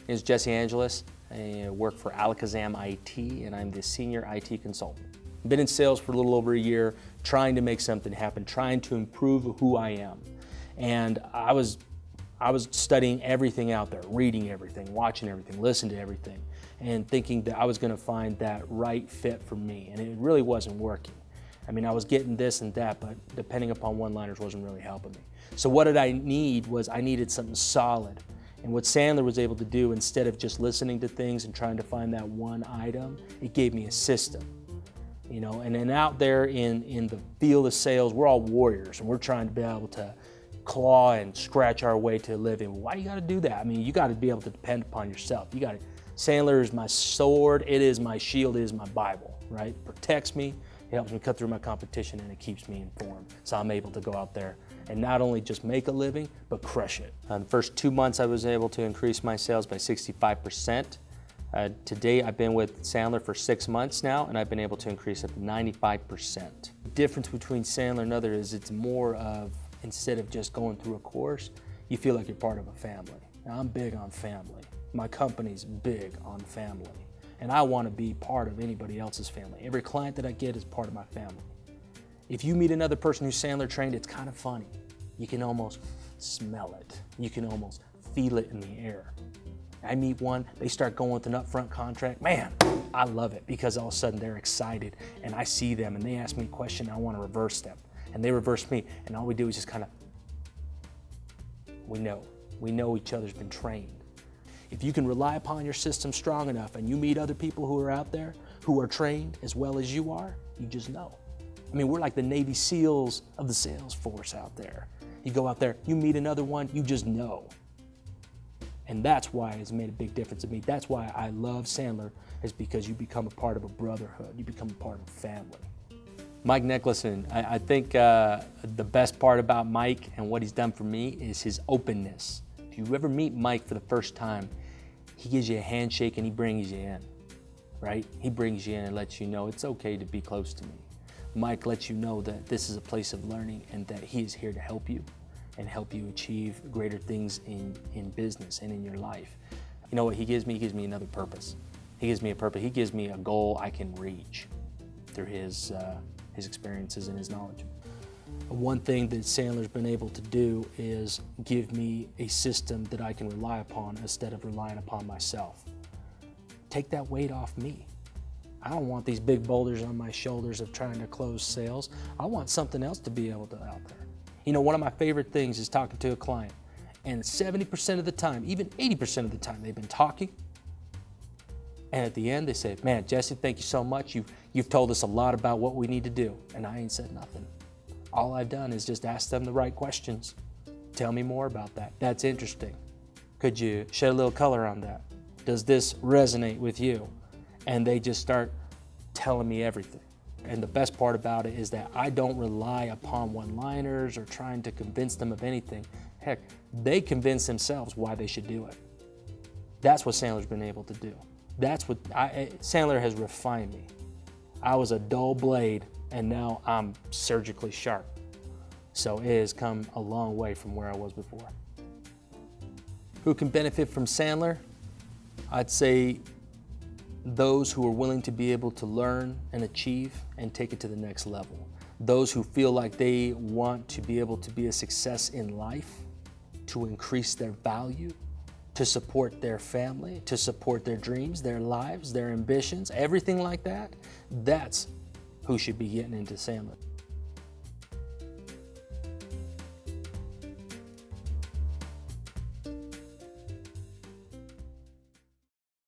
name is Jesse Angeles. I work for Alakazam IT, and I'm the senior IT consultant. I've been in sales for a little over a year, trying to make something happen, trying to improve who I am. And I was studying everything out there, reading everything, watching everything, listening to everything, and thinking that I was going to find that right fit for me, and it really wasn't working. I mean, I was getting this and that, but depending upon one-liners wasn't really helping me. So what did I need was I needed something solid. And what Sandler was able to do, instead of just listening to things and trying to find that one item, it gave me a system. You know, and then out there in the field of sales, we're all warriors, and we're trying to be able to claw and scratch our way to a living. Why you got to do that? I mean, you got to be able to depend upon yourself. You got to. Sandler is my sword. It is my shield. It is my Bible. Right? It protects me. It helps me cut through my competition, and it keeps me informed. So I'm able to go out there and not only just make a living, but crush it. The first 2 months, I was able to increase my sales by 65%. Today, I've been with Sandler for 6 months now, and I've been able to increase it to 95%. The difference between Sandler and others is it's more of, instead of just going through a course, you feel like you're part of a family. Now, I'm big on family. My company's big on family. And I want to be part of anybody else's family. Every client that I get is part of my family. If you meet another person who's Sandler trained, it's kind of funny. You can almost smell it. You can almost feel it in the air. I meet one, they start going with an upfront contract. Man, I love it because all of a sudden they're excited and I see them and they ask me a question and I want to reverse them. And they reverse me, and all we do is just kind of, we know each other's been trained. If you can rely upon your system strong enough and you meet other people who are out there who are trained as well as you are, you just know. I mean, we're like the Navy SEALs of the sales force out there. You go out there, you meet another one, you just know. And that's why it's made a big difference to me. That's why I love Sandler, is because you become a part of a brotherhood. You become a part of a family. Mike Nicholson, I think the best part about Mike and what he's done for me is his openness. If you ever meet Mike for the first time, he gives you a handshake and he brings you in, right? He brings you in and lets you know it's okay to be close to me. Mike lets you know that this is a place of learning and that he is here to help you and help you achieve greater things in business and in your life. You know what he gives me? He gives me another purpose. He gives me a purpose. He gives me a goal I can reach through his experiences and his knowledge. One thing that Sandler's been able to do is give me a system that I can rely upon instead of relying upon myself. Take that weight off me. I don't want these big boulders on my shoulders of trying to close sales. I want something else to be able to out there. You know, one of my favorite things is talking to a client, and 70% of the time, even 80% of the time, they've been talking, and at the end they say, man, Jesse, thank you so much. You've told us a lot about what we need to do, and I ain't said nothing. All I've done is just ask them the right questions. Tell me more about that. That's interesting. Could you shed a little color on that? Does this resonate with you? And they just start telling me everything. And the best part about it is that I don't rely upon one-liners or trying to convince them of anything. Heck, they convince themselves why they should do it. That's what Sandler's been able to do. Sandler has refined me. I was a dull blade, and now I'm surgically sharp. So it has come a long way from where I was before. Who can benefit from Sandler? I'd say those who are willing to be able to learn and achieve and take it to the next level. Those who feel like they want to be able to be a success in life, to increase their value, to support their family, to support their dreams, their lives, their ambitions, everything like that, that's who should be getting into Sandler.